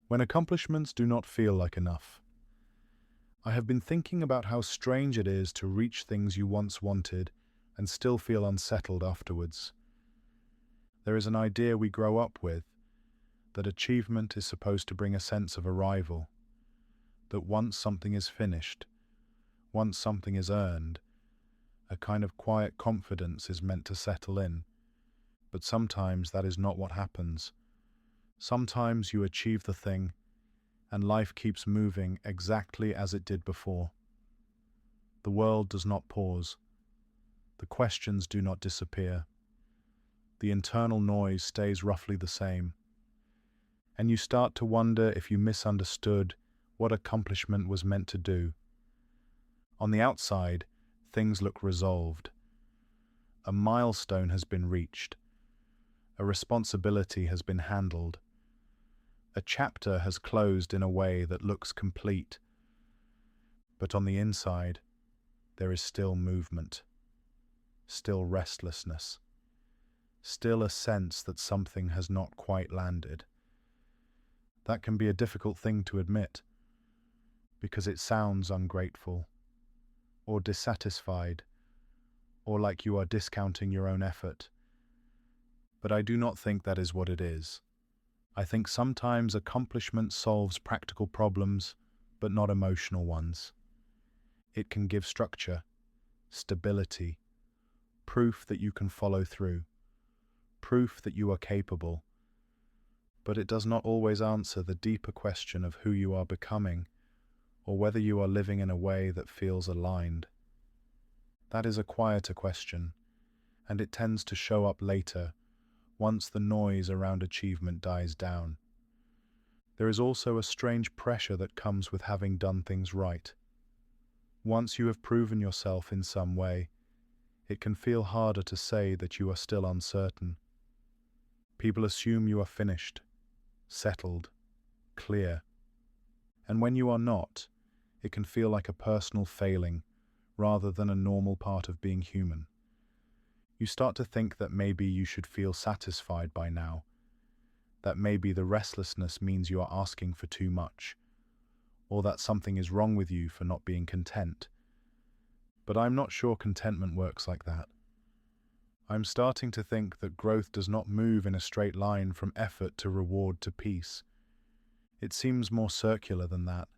when accomplishments do not feel like enough. I have been thinking about how strange it is to reach things you once wanted and still feel unsettled afterwards. There is an idea we grow up with that achievement is supposed to bring a sense of arrival, that once something is finished, once something is earned, a kind of quiet confidence is meant to settle in. But sometimes that is not what happens. Sometimes you achieve the thing, and life keeps moving exactly as it did before. The world does not pause. The questions do not disappear. The internal noise stays roughly the same. And you start to wonder if you misunderstood what accomplishment was meant to do. On the outside, things look resolved. A milestone has been reached. A responsibility has been handled. A chapter has closed in a way that looks complete. But on the inside, there is still movement, still restlessness, still a sense that something has not quite landed. That can be a difficult thing to admit, because it sounds ungrateful, or dissatisfied, or like you are discounting your own effort. But I do not think that is what it is. I think sometimes accomplishment solves practical problems, but not emotional ones. It can give structure, stability, proof that you can follow through, proof that you are capable. But it does not always answer the deeper question of who you are becoming, or whether you are living in a way that feels aligned. That is a quieter question, and it tends to show up later, once the noise around achievement dies down. There is also a strange pressure that comes with having done things right. Once you have proven yourself in some way, it can feel harder to say that you are still uncertain. People assume you are finished, settled, clear. And when you are not, it can feel like a personal failing rather than a normal part of being human. You start to think that maybe you should feel satisfied by now, that maybe the restlessness means you are asking for too much, or that something is wrong with you for not being content. But I'm not sure contentment works like that. I'm starting to think that growth does not move in a straight line from effort to reward to peace. It seems more circular than that.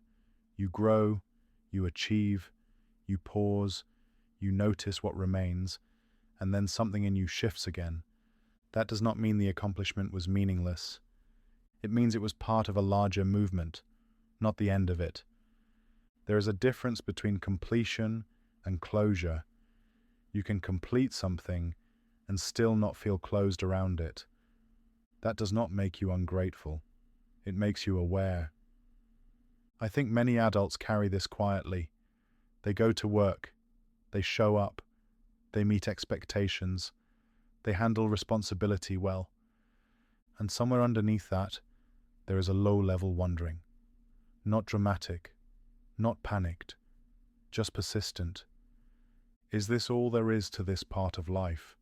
You grow, you achieve, you pause, you notice what remains, and then something in you shifts again. That does not mean the accomplishment was meaningless. It means it was part of a larger movement, not the end of it. There is a difference between completion and closure. You can complete something and still not feel closed around it. That does not make you ungrateful. It makes you aware. I think many adults carry this quietly. They go to work, they show up, they meet expectations, they handle responsibility well. And somewhere underneath that, there is a low-level wondering. Not dramatic, not panicked, just persistent. Is this all there is to this part of life?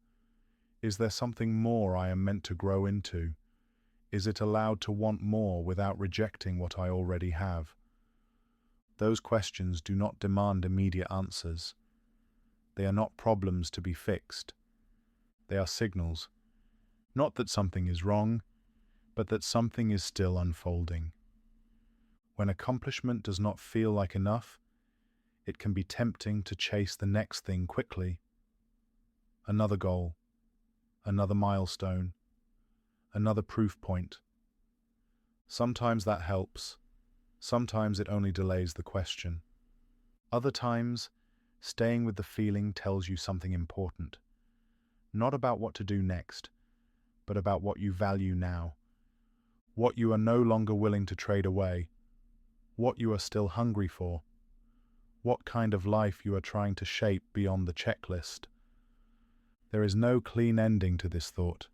Is there something more I am meant to grow into? Is it allowed to want more without rejecting what I already have? Those questions do not demand immediate answers. They are not problems to be fixed. They are signals. Not that something is wrong, but that something is still unfolding. When accomplishment does not feel like enough, it can be tempting to chase the next thing quickly. Another goal, another milestone, another proof point. Sometimes that helps. Sometimes it only delays the question. Other times, staying with the feeling tells you something important. Not about what to do next, but about what you value now. What you are no longer willing to trade away. What you are still hungry for. What kind of life you are trying to shape beyond the checklist. There is no clean ending to this thought.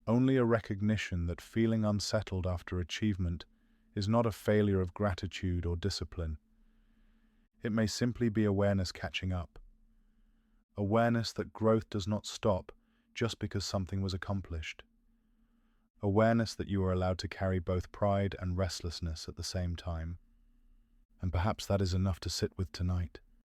Only a recognition that feeling unsettled after achievement is not a failure of gratitude or discipline. It may simply be awareness catching up. Awareness that growth does not stop just because something was accomplished. awareness that you are allowed to carry both pride and restlessness at the same time. And perhaps that is enough to sit with tonight.